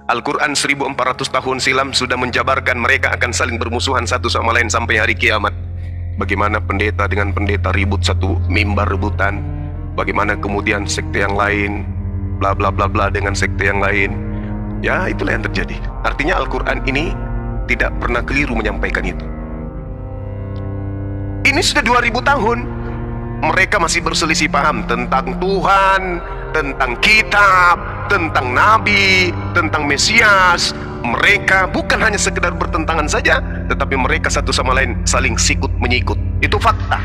Al-Quran 1400 tahun silam sudah menjabarkan mereka akan saling bermusuhan satu sama lain sampai hari kiamat. Bagaimana pendeta dengan pendeta ribut satu mimbar rebutan, bagaimana kemudian sekte yang lain bla bla bla bla dengan sekte yang lain. Ya, itulah yang terjadi. Artinya Al-Quran ini tidak pernah keliru menyampaikan itu. Ini sudah 2000 tahun mereka masih berselisih paham tentang Tuhan, tentang kitab, tentang nabi, tentang Mesias. Mereka bukan hanya sekedar bertentangan saja, tetapi mereka satu sama lain saling sikut menyikut. Itu fakta.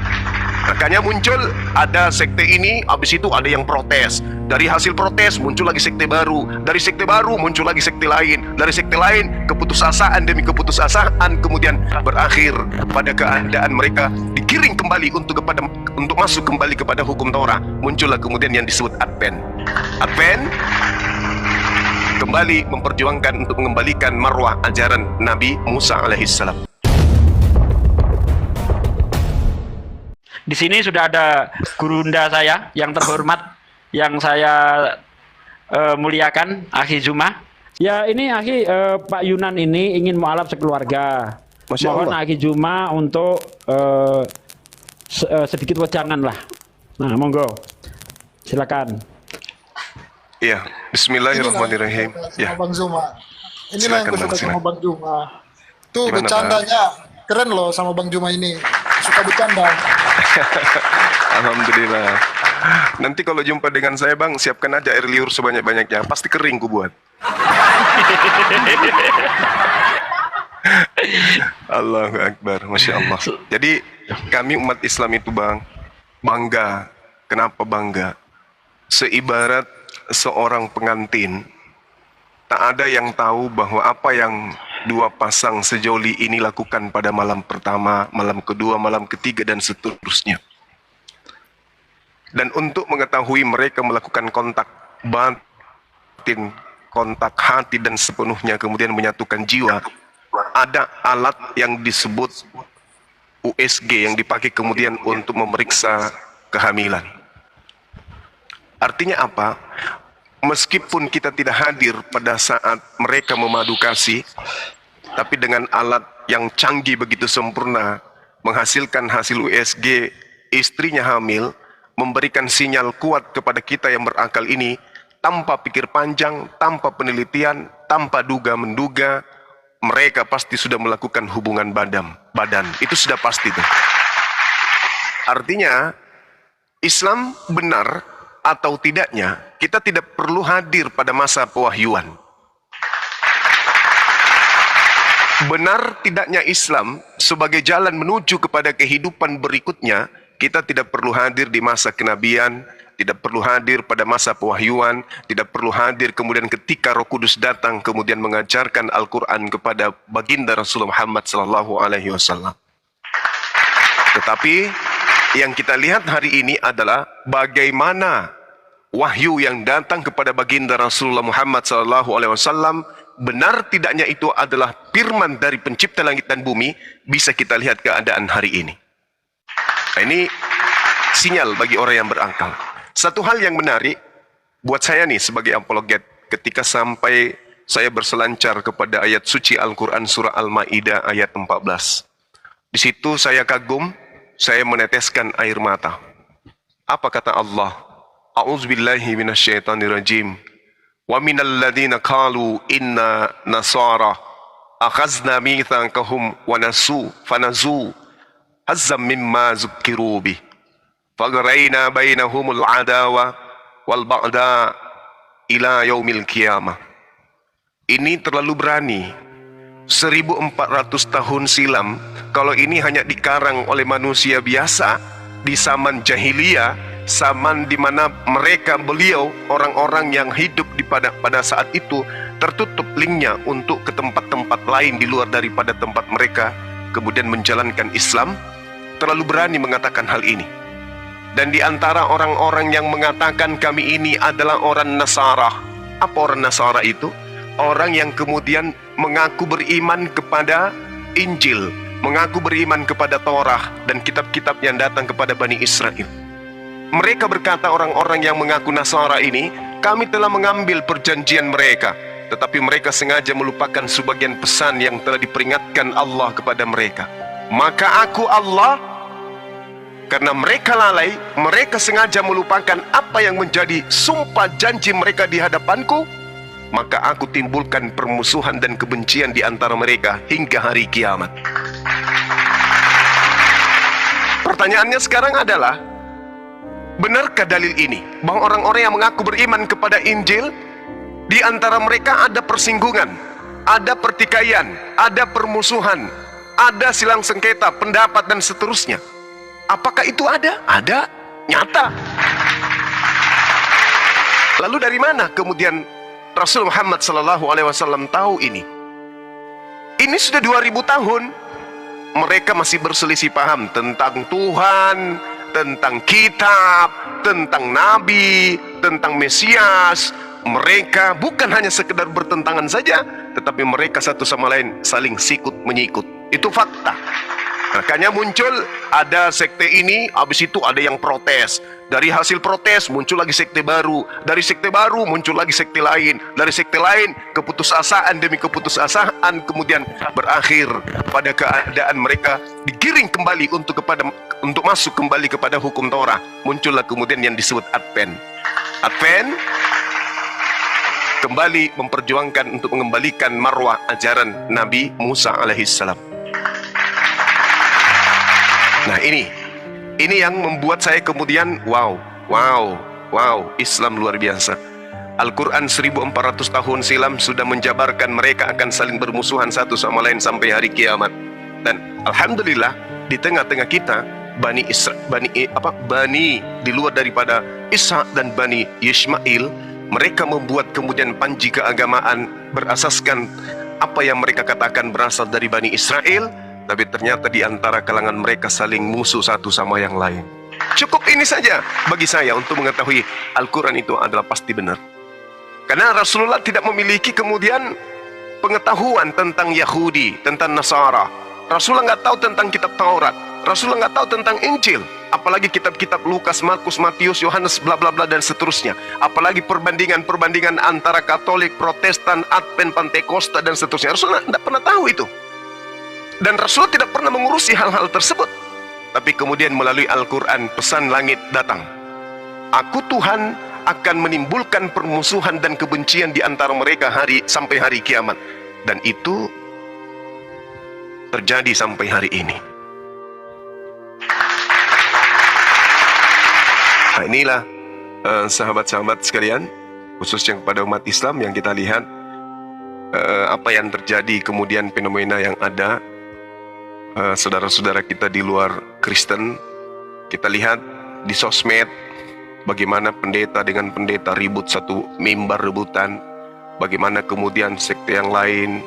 Makanya muncul ada sekte ini, habis itu ada yang protes. Dari hasil protes muncul lagi sekte baru. Dari sekte baru muncul lagi sekte lain. Dari sekte lain keputusasaan demi keputusasaan kemudian berakhir pada keadaan mereka digiring kembali untuk masuk kembali kepada hukum Torah. Muncullah kemudian yang disebut Advent. Advent kembali memperjuangkan untuk mengembalikan marwah ajaran Nabi Musa alaihissalam. Di sini sudah ada gurunda saya yang terhormat, yang saya muliakan, Akhi Zuma. Ya, ini Akhi Pak Yunan ini ingin mualaf sekeluarga. Mohon Akhi Zuma untuk sedikit wejangan lah. Nah, monggo. Silakan. Iya, bismillahirrahmanirrahim. Ya. Bang Zuma. Inilah yang suka sama Bang Zuma. Tuh gimana, bercandanya keren loh sama Bang Zuma ini. Suka bercanda. Alhamdulillah. Nanti kalau jumpa dengan saya Bang, siapkan aja air liur sebanyak-banyaknya. Pasti kering ku buat. Allahu Akbar, Masya Allah. Jadi kami umat Islam itu Bang, bangga. Kenapa bangga? Seibarat seorang pengantin, tak ada yang tahu bahwa apa yang dua pasang sejoli ini lakukan pada malam pertama, malam kedua, malam ketiga, dan seterusnya. Dan untuk mengetahui mereka melakukan kontak batin, kontak hati, dan sepenuhnya kemudian menyatukan jiwa, ada alat yang disebut USG yang dipakai kemudian untuk memeriksa kehamilan. Artinya apa? Meskipun kita tidak hadir pada saat mereka memadu kasih, tapi dengan alat yang canggih begitu sempurna, menghasilkan hasil USG, istrinya hamil, memberikan sinyal kuat kepada kita yang berakal ini, tanpa pikir panjang, tanpa penelitian, tanpa duga-menduga, mereka pasti sudah melakukan hubungan badan. Itu sudah pasti tuh. Artinya, Islam benar atau tidaknya, kita tidak perlu hadir pada masa pewahyuan. Benar tidaknya Islam sebagai jalan menuju kepada kehidupan berikutnya, kita tidak perlu hadir di masa kenabian, tidak perlu hadir pada masa pewahyuan, tidak perlu hadir kemudian ketika Roh Kudus datang kemudian mengajarkan Al-Quran kepada baginda Rasulullah Muhammad SAW. Tetapi yang kita lihat hari ini adalah bagaimana wahyu yang datang kepada baginda Rasulullah Muhammad SAW, benar tidaknya itu adalah firman dari pencipta langit dan bumi, bisa kita lihat keadaan hari ini. Nah, ini sinyal bagi orang yang berakal. Satu hal yang menarik buat saya nih sebagai apologet, ketika sampai saya berselancar kepada ayat suci Al-Quran surah Al-Ma'idah ayat 14. Di situ saya kagum, saya meneteskan air mata. Apa kata Allah? A'udzubillahi minasyaitonirrajim. Wa minal ladzina qalu inna nasara akhazna mitsaqahum wa nasu fanazu hazzam mimma zukkiru bih. Faghraina bainahumul adawa wal ba'da ila yaumil qiyamah. Ini terlalu berani. 1400 tahun silam, kalau ini hanya dikarang oleh manusia biasa di zaman jahiliyah, zaman di mana beliau orang-orang yang hidup pada saat itu tertutup linknya untuk ke tempat-tempat lain di luar daripada tempat mereka kemudian menjalankan Islam, terlalu berani mengatakan hal ini. Dan di antara orang-orang yang mengatakan kami ini adalah orang Nasara. Apa orang Nasara itu? Orang yang kemudian mengaku beriman kepada Injil, mengaku beriman kepada Torah dan kitab-kitab yang datang kepada Bani Israel. Mereka berkata, orang-orang yang mengaku Nasara ini, kami telah mengambil perjanjian mereka, tetapi mereka sengaja melupakan sebagian pesan yang telah diperingatkan Allah kepada mereka. Maka aku Allah, karena mereka lalai, mereka sengaja melupakan apa yang menjadi sumpah janji mereka di hadapanku, maka aku timbulkan permusuhan dan kebencian di antara mereka hingga hari kiamat. Pertanyaannya sekarang adalah, benarkah dalil ini bahwa orang-orang yang mengaku beriman kepada Injil, di antara mereka ada persinggungan, ada pertikaian, ada permusuhan, ada silang sengketa, pendapat dan seterusnya? Apakah itu ada? Ada, nyata. Lalu dari mana kemudian Rasul Muhammad SAW tahu ini? Ini sudah 2000 tahun mereka masih berselisih paham tentang Tuhan, tentang kitab, tentang nabi, tentang Mesias. Mereka bukan hanya sekedar bertentangan saja, tetapi mereka satu sama lain saling sikut menyikut. Itu fakta. Makanya muncul ada sekte ini, habis itu ada yang protes. Dari hasil protes muncul lagi sekte baru. Dari sekte baru muncul lagi sekte lain. Dari sekte lain keputusasaan demi keputusasaan kemudian berakhir pada keadaan mereka digiring kembali untuk masuk kembali kepada hukum Torah. Muncullah kemudian yang disebut Advent. Advent kembali memperjuangkan untuk mengembalikan marwah ajaran Nabi Musa alaihissalam. Nah ini yang membuat saya kemudian wow, Islam luar biasa. Al-Quran 1400 tahun silam sudah menjabarkan mereka akan saling bermusuhan satu sama lain sampai hari kiamat. Dan alhamdulillah di tengah-tengah kita Bani di luar daripada Ishak dan Bani Yishmail, mereka membuat kemudian panji keagamaan berasaskan apa yang mereka katakan berasal dari Bani Israel, tapi ternyata di antara kalangan mereka saling musuh satu sama yang lain. Cukup ini saja bagi saya untuk mengetahui Al-Quran itu adalah pasti benar. Karena Rasulullah tidak memiliki kemudian pengetahuan tentang Yahudi, tentang Nasara. Rasulullah nggak tahu tentang kitab Taurat. Rasulullah nggak tahu tentang Injil. Apalagi kitab-kitab Lukas, Markus, Matius, Yohanes, bla bla bla dan seterusnya. Apalagi perbandingan antara Katolik, Protestan, Advent, Pantekosta dan seterusnya. Rasulullah tidak pernah tahu itu. Dan Rasul tidak pernah mengurusi hal-hal tersebut. Tapi kemudian melalui Al-Quran pesan langit datang. Aku Tuhan akan menimbulkan permusuhan dan kebencian di antara mereka sampai hari kiamat. Dan itu terjadi sampai hari ini. Nah inilah sahabat-sahabat sekalian, khususnya kepada umat Islam yang kita lihat apa yang terjadi kemudian fenomena yang ada. Saudara-saudara kita di luar Kristen, kita lihat di sosmed bagaimana pendeta dengan pendeta ribut, satu mimbar rebutan, bagaimana kemudian sekte yang lain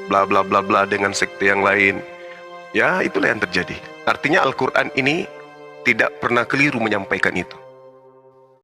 bla bla bla bla dengan sekte yang lain. Ya itulah yang terjadi. Artinya Al-Quran ini tidak pernah keliru menyampaikan itu.